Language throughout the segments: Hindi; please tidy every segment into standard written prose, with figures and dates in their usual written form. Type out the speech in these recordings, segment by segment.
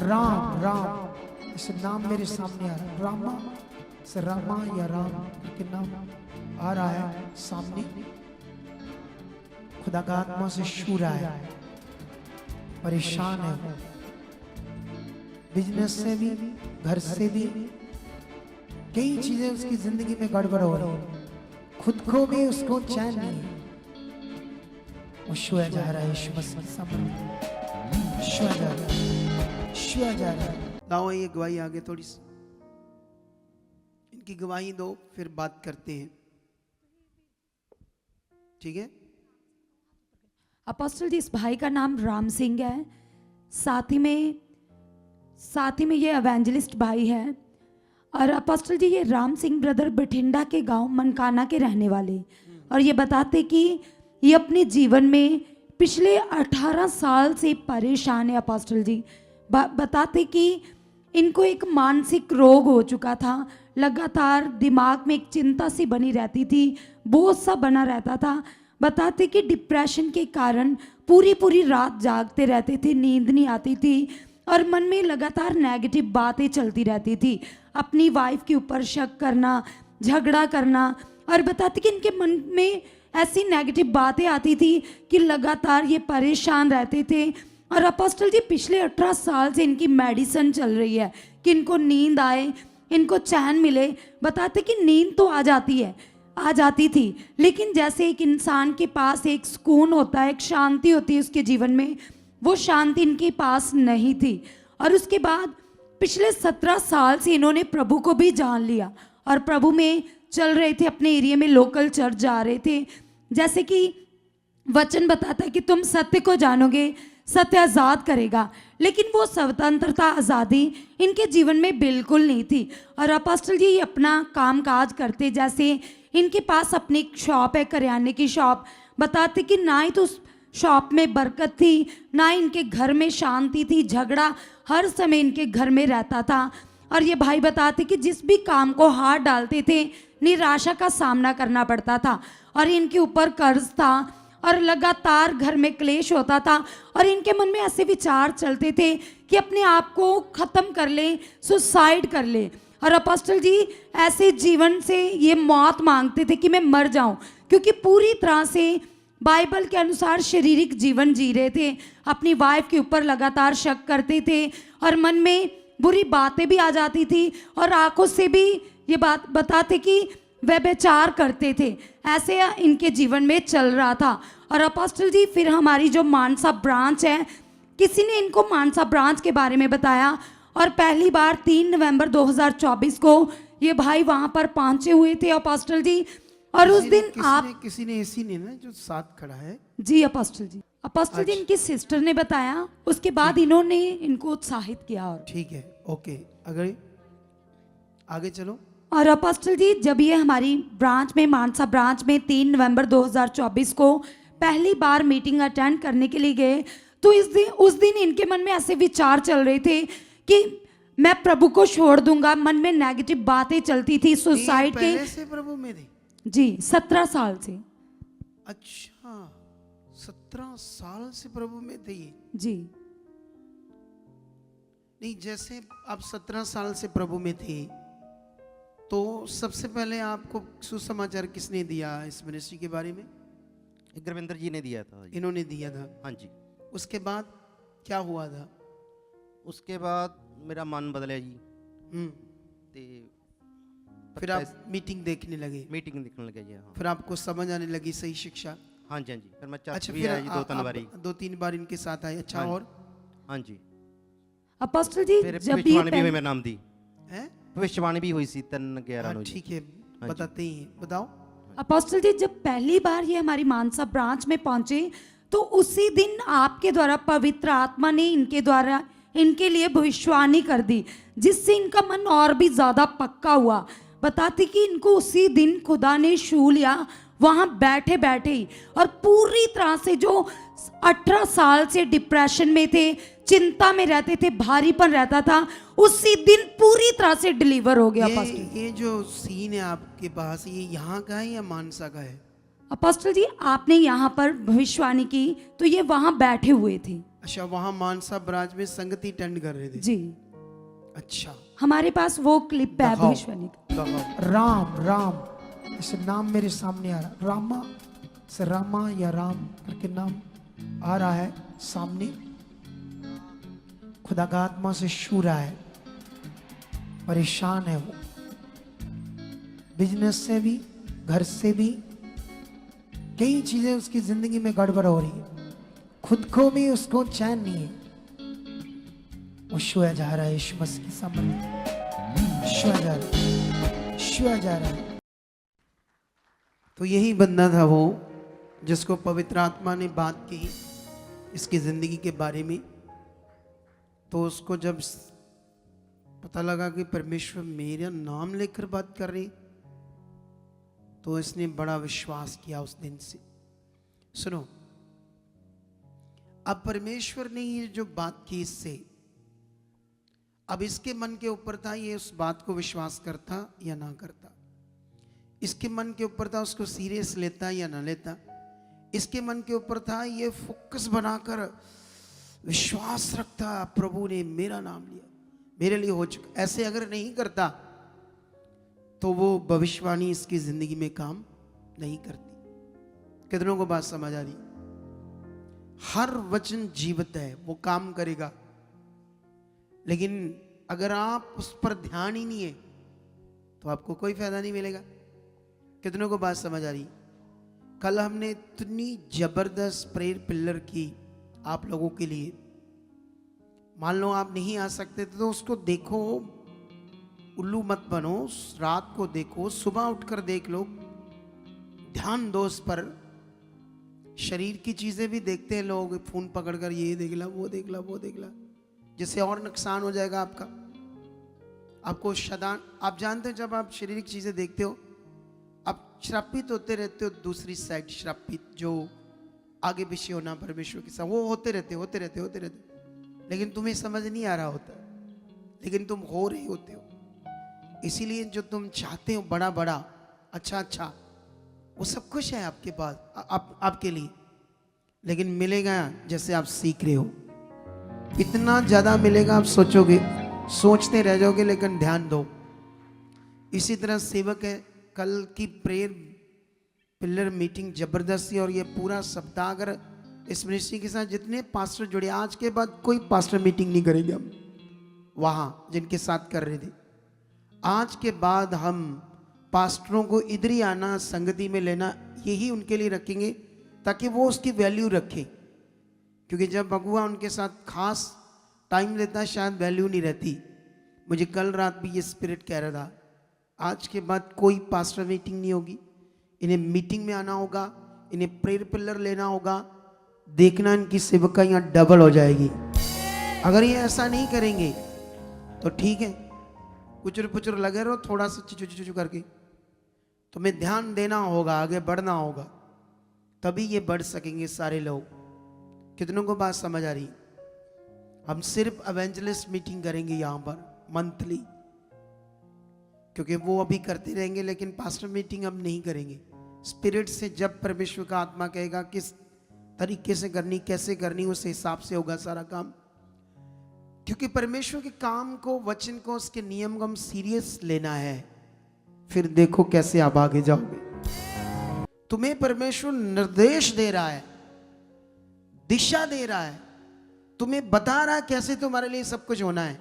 राम राम ऐसे नाम मेरे सामने आ रहा है। रामा से रामा या राम के नाम आ रहा है सामने। खुदा का आत्मा से छू रहा है, परेशान है वो, बिजनेस से भी, घर से भी, कई चीजें उसकी जिंदगी में गड़बड़ हो रही है, खुद को भी उसको चैन नहीं है। वो छुआ जा रहा है यीशु मसीह के सामने, छुआ जा रहा है, छुआ जा रहा है। लाओ ये गवाही आगे थोड़ी सी, इनकी गवाही दो, फिर बात करते हैं, ठीक है। अपोस्टल जी, इस भाई का नाम राम सिंह है, साथ ही में ये एवेंजलिस्ट भाई है। और अपोस्टल जी, ये राम सिंह ब्रदर बठिंडा के गांव मनकाना के रहने वाले, और ये बताते कि ये अपने जीवन में पिछले 18 साल से परेशान है। अपोस्टल जी बताते कि इनको एक मानसिक रोग हो चुका था, लगातार दिमाग में एक चिंता सी बनी रहती थी, बोझ सा बना रहता था। बताते कि डिप्रेशन के कारण पूरी रात जागते रहते थे, नींद नहीं आती थी और मन में लगातार नेगेटिव बातें चलती रहती थी, अपनी वाइफ के ऊपर शक करना, झगड़ा करना। और बताते कि इनके मन में ऐसी नेगेटिव बातें आती थी कि लगातार ये परेशान रहते थे। और अपोस्टल जी, पिछले 18 साल से इनकी मेडिसिन चल रही है कि इनको नींद आए, इनको चैन मिले। बताते कि नींद तो आ जाती थी, लेकिन जैसे एक इंसान के पास एक सुकून होता है, एक शांति होती है उसके जीवन में, वो शांति इनके पास नहीं थी। और उसके बाद पिछले 17 साल से इन्होंने प्रभु को भी जान लिया और प्रभु में चल रहे थे, अपने एरिया में लोकल चर्च जा रहे थे। जैसे कि वचन बताता है कि तुम सत्य को जानोगे, सत्य आज़ाद करेगा, लेकिन वो स्वतंत्रता, आज़ादी इनके जीवन में बिल्कुल नहीं थी। और अपोस्टल जी अपना काम काज करते, जैसे इनके पास अपनी शॉप है, करियाने की शॉप। बताते कि ना ही तो उस शॉप में बरकत थी, ना इनके घर में शांति थी, झगड़ा हर समय इनके घर में रहता था। और ये भाई बताते कि जिस भी काम को हाथ डालते थे, निराशा का सामना करना पड़ता था और इनके ऊपर कर्ज था और लगातार घर में क्लेश होता था। और इनके मन में ऐसे विचार चलते थे कि अपने आप को ख़त्म कर ले, सुसाइड कर ले। और अपोस्टल जी ऐसे जीवन से ये मौत मांगते थे कि मैं मर जाऊं, क्योंकि पूरी तरह से बाइबल के अनुसार शारीरिक जीवन जी रहे थे, अपनी वाइफ के ऊपर लगातार शक करते थे और मन में बुरी बातें भी आ जाती थी और आंखों से भी ये बात बताते कि व्यभिचार करते थे। ऐसे इनके जीवन में चल रहा था। और अपोस्टल जी फिर हमारी जो मानसा ब्रांच है, किसी ने इनको मानसा ब्रांच के बारे में बताया और पहली बार 3 नवंबर 2024 को ये भाई वहां पर पहुंचे हुए थे अपोस्टल जी। और उस दिन किसी ने ऐसी नहीं ना जो साथ खड़ा है जी अपोस्टल जी इनकी सिस्टर ने बताया, उसके बाद इन्होंने इनको उत्साहित किया। और ठीक है, ओके, आगे चलो। और अपोस्टल जी जब ये हमारी ब्रांच में, मानसा ब्रांच में 3 नवंबर 2024 को पहली बार मीटिंग अटेंड करने के लिए गए, तो उस दिन इनके मन में ऐसे विचार चल रहे थे कि मैं प्रभु को छोड़ दूंगा। मन में नेगेटिव बातें चलती थी, सुसाइड के। पहले से प्रभु में थे जी, 17 साल से। अच्छा, 17 साल से प्रभु में थे ये जी। नहीं, जैसे आप 17 साल से प्रभु में थे, तो सबसे पहले आपको सुसमाचार किसने दिया इस मिनिस्ट्री के बारे में? गुरविंदर जी ने दिया था। इन्होंने दिया था? हाँ जी। उसके बाद क्या हुआ था? उसके बाद मेरा मन बदला जी। ते फिर आप मीटिंग देखने लगे? मीटिंग देखने लगे जी। हाँ। फिर आपको समझ आने लगी सही शिक्षा? हाँ जी, हाँ जी। फिर मैं चर्च अच्छा, भी फिर आया जी 2-3 बार इनके साथ आए। अच्छा, और? हाँ जी। अपोस्टल जी फिर जब भविष्यवाणी भी मेरा नाम दी है, भविष्यवाणी भी हुई सी 3-11। ठीक है, बताते ही बताओ। अपोस्टल जी जब पहली बार ये हमारी मानसा ब्रांच में पहुंचे, तो उसी दिन आपके द्वारा पवित्र आत्मा ने इनके लिए भविष्यवाणी कर दी, जिससे इनका मन और भी ज्यादा पक्का हुआ। बताती कि इनको उसी दिन खुदा ने छू लिया वहां बैठे बैठे ही, और पूरी तरह से जो 18 साल से डिप्रेशन में थे, चिंता में रहते थे, भारीपन रहता था, उसी दिन पूरी तरह से डिलीवर हो गया। ये जो सीन है आपके पास, ये यहाँ का है या मानसा का है? अपोस्टल जी आपने यहाँ पर भविष्यवाणी की तो ये वहां बैठे हुए थे। अच्छा, वहां मानसा ब्राज में संगति अटेंड कर रहे थे। जी, अच्छा, हमारे पास वो क्लिप है दिखाओ। भविष्यवाणी का। दिखाओ। राम राम ऐसे नाम मेरे सामने आ रहा, रामा से रामा या राम करके नाम आ रहा है सामने। खुदा का आत्मा से छू रहा है, परेशान है वो, बिजनेस से भी, घर से भी, कई चीजें उसकी जिंदगी में गड़बड़ हो रही है, खुद को भी उसको चैन नहीं है। वो छुआ जा रहा है यीशु मसीह के सामने, छुआ जा रहा है, छुआ जा रहा है। तो यही बंदा था वो जिसको पवित्र आत्मा ने बात की इसकी जिंदगी के बारे में। तो उसको जब पता लगा कि परमेश्वर मेरा नाम लेकर बात कर रही, तो इसने बड़ा विश्वास किया उस दिन से। सुनो, अब परमेश्वर ने ये जो बात की इससे, अब इसके मन के ऊपर था ये उस बात को विश्वास करता या ना करता। इसके मन के ऊपर था उसको सीरियस लेता या ना लेता। इसके मन के ऊपर था ये फोकस बनाकर विश्वास रखता, प्रभु ने मेरा नाम लिया, मेरे लिए हो चुका। ऐसे अगर नहीं करता तो वो भविष्यवाणी इसकी जिंदगी में काम नहीं करती। कितनों को बात समझ आ रही? हर वचन जीवित है, वो काम करेगा, लेकिन अगर आप उस पर ध्यान ही नहीं है तो आपको कोई फायदा नहीं मिलेगा। कितनों को बात समझ आ रही? कल हमने इतनी जबरदस्त प्रेयर पिलर की आप लोगों के लिए। मान लो आप नहीं आ सकते तो उसको देखो, उल्लू मत बनो, रात को देखो, सुबह उठकर देख लो, ध्यान दो उस पर। शरीर की चीजें भी देखते हैं लोग, फोन पकड़कर ये देख ला, वो देख ला, वो देख ला, जिससे और नुकसान हो जाएगा आपका। आपको शैतान, आप जानते हो जब आप शारीरिक चीजें देखते हो आप श्रापित होते रहते हो। दूसरी साइड श्रापित, जो आगे पीछे होना परमेश्वर के साथ, वो होते रहते, लेकिन तुम्हें समझ नहीं आ रहा होता, लेकिन तुम हो रहे होते हो। इसीलिए जो तुम चाहते हो बड़ा बड़ा, अच्छा अच्छा, वो सब कुछ है आपके पास, आपके लिए, लेकिन मिलेगा जैसे आप सीख रहे हो। इतना ज्यादा मिलेगा आप सोचोगे, सोचते रह जाओगे, लेकिन ध्यान दो। इसी तरह सेवक है, कल की प्रेयर पिलर मीटिंग जबरदस्त थी, और ये पूरा सप्ताह अगर इस मिनिस्ट्री के साथ जितने पास्टर जुड़े, आज के बाद कोई पास्टर मीटिंग नहीं करेंगे हम वहाँ जिनके साथ कर रहे थे। आज के बाद हम पास्टरों को इधर ही आना, संगति में लेना, यही उनके लिए रखेंगे ताकि वो उसकी वैल्यू रखें। क्योंकि जब अगुआ उनके साथ खास टाइम लेता है शायद वैल्यू नहीं रहती। मुझे कल रात भी ये स्पिरिट कह रहा था, आज के बाद कोई पास्टर मीटिंग नहीं होगी, इन्हें मीटिंग में आना होगा, इन्हें प्रेयर पिलर लेना होगा, देखना इनकी सेवका यहाँ डबल हो जाएगी। अगर ये ऐसा नहीं करेंगे तो ठीक है, कुचर पुचर लगे रहो, थोड़ा सा चुचू करके। तुम्हें ध्यान देना होगा, आगे बढ़ना होगा, तभी ये बढ़ सकेंगे सारे लोग। कितनों को बात समझ आ रही? हम सिर्फ एवेंजलिस्ट मीटिंग करेंगे यहाँ पर मंथली, क्योंकि वो अभी करते रहेंगे, लेकिन पास्टर मीटिंग हम नहीं करेंगे। स्पिरिट से जब परमेश्वर का आत्मा कहेगा किस तरीके से करनी, कैसे करनी, उस हिसाब से होगा सारा काम। क्योंकि परमेश्वर के काम को, वचन को, उसके नियम को हम सीरियस लेना है। फिर देखो कैसे आप आगे जाओगे। तुम्हें परमेश्वर निर्देश दे रहा है, दिशा दे रहा है, तुम्हें बता रहा है कैसे तुम्हारे लिए सब कुछ होना है।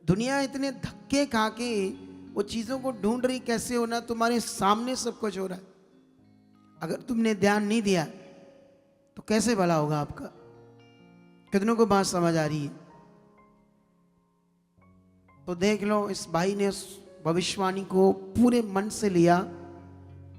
दुनिया इतने धक्के खा के वो चीजों को ढूंढ रही कैसे होना, तुम्हारे सामने सब कुछ हो रहा है। अगर तुमने ध्यान नहीं दिया तो कैसे भला होगा आपका? कितनों को बात समझ आ रही है? तो देख लो, इस भाई ने उस भविष्यवाणी को पूरे मन से लिया,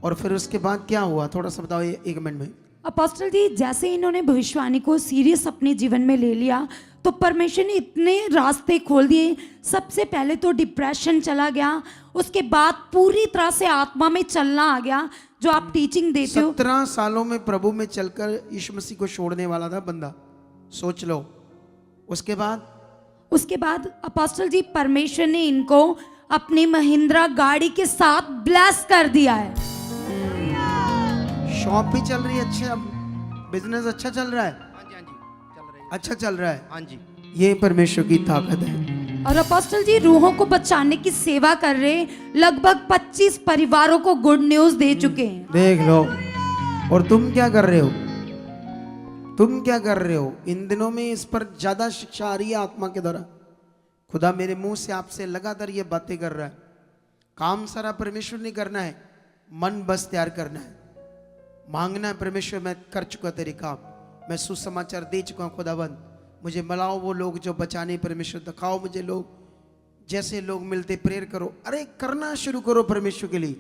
और फिर उसके बाद क्या हुआ थोड़ा सा बताओ एक मिनट में। अपोस्टल जी, जैसे इन्होंने भविष्यवाणी को सीरियस अपने जीवन में ले लिया तो परमेश्वर ने इतने रास्ते खोल दिए। सबसे पहले तो डिप्रेशन चला गया, उसके बाद पूरी तरह से आत्मा में चलना आ गया। जो आप टीचिंग देते हो, 17 सालों में प्रभु में चलकर यीशु मसीह को छोड़ने वाला था बंदा, सोच लो। उसके बाद अपोस्टल जी, परमेश्वर ने इनको अपनी महिंद्रा गाड़ी के साथ ब्लेस कर दिया है। शॉप भी चल रही है, अच्छा बिजनेस अच्छा चल रहा है। हाँ जी चल रही है। अच्छा चल रहा है। हाँ जी। ये परमेश्वर की ताकत है। और अपोस्टल जी रूहों को बचाने की सेवा कर रहे हैं, लगभग 25 परिवारों को गुड न्यूज दे चुके हैं। देख लो। और तुम क्या कर रहे हो? तुम क्या कर रहे हो? इन दिनों में इस पर ज्यादा शिक्षा आ रही है आत्मा के द्वारा। खुदा मेरे मुंह से आपसे लगातार ये बातें कर रहा है। काम सारा परमेश्वर नहीं करना है, मन बस तैयार करना है, मांगना है। परमेश्वर मैं कर चुका तेरे काम, मैं सुसमाचार दे चुका हूँ खुदाबंद, मुझे मिलाओ वो लोग जो बचाने। परमेश्वर दिखाओ मुझे लोग, जैसे लोग मिलते प्रेयर करो। अरे करना शुरू करो परमेश्वर के लिए।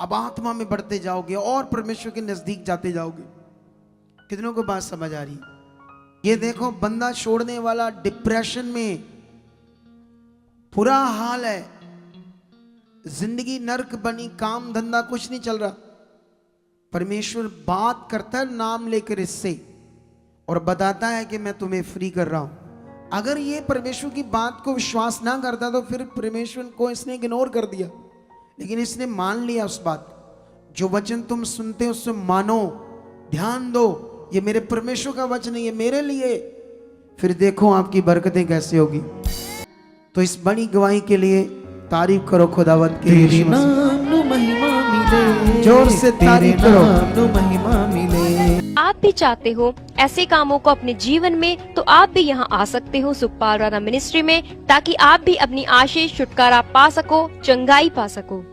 अब आत्मा में बढ़ते जाओगे और परमेश्वर के नजदीक जाते जाओगे। कितनों को बात समझ आ रही? ये देखो बंदा छोड़ने वाला डिप्रेशन में, बुरा हाल है, जिंदगी नर्क बनी, काम धंधा कुछ नहीं चल रहा। परमेश्वर बात करता है नाम लेकर इससे और बताता है कि मैं तुम्हें फ्री कर रहा हूं। अगर ये परमेश्वर की बात को विश्वास ना करता तो फिर परमेश्वर को इसने इग्नोर कर दिया, लेकिन इसने मान लिया उस बात। जो वचन तुम सुनते हो उससे मानो, ध्यान दो, ये मेरे परमेश्वर का वचन है, ये मेरे लिए। फिर देखो आपकी बरकतें कैसे होगी। तो इस बड़ी गवाही के लिए तारीफ करो खुदावंत की। तेरे नाम नु महिमा मिले, जोर से तारीफ करो। नाम नु महिमा मिले। आप भी चाहते हो ऐसे कामों को अपने जीवन में, तो आप भी यहाँ आ सकते हो सुखपाल राणा मिनिस्ट्री में, ताकि आप भी अपनी आशीष छुटकारा पा सको, चंगाई पा सको।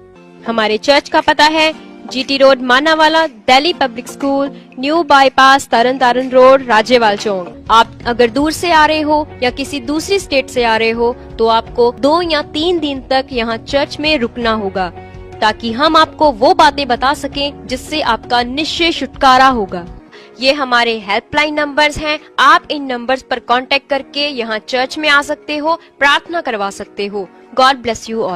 हमारे चर्च का पता है GT road Manawala, Delhi public school, new bypass, Tarn Taran road, Rajyawal चौक। आप अगर दूर से आ रहे हो या किसी दूसरी स्टेट से आ रहे हो तो आपको 2 या 3 दिन तक यहाँ चर्च में रुकना होगा, ताकि हम आपको वो बातें बता सकें जिससे आपका निश्चय छुटकारा होगा। ये हमारे हेल्पलाइन नंबर्स हैं। आप इन नंबर्स पर कांटेक्ट करके यहाँ चर्च में आ सकते हो, प्रार्थना करवा सकते हो। God bless you all.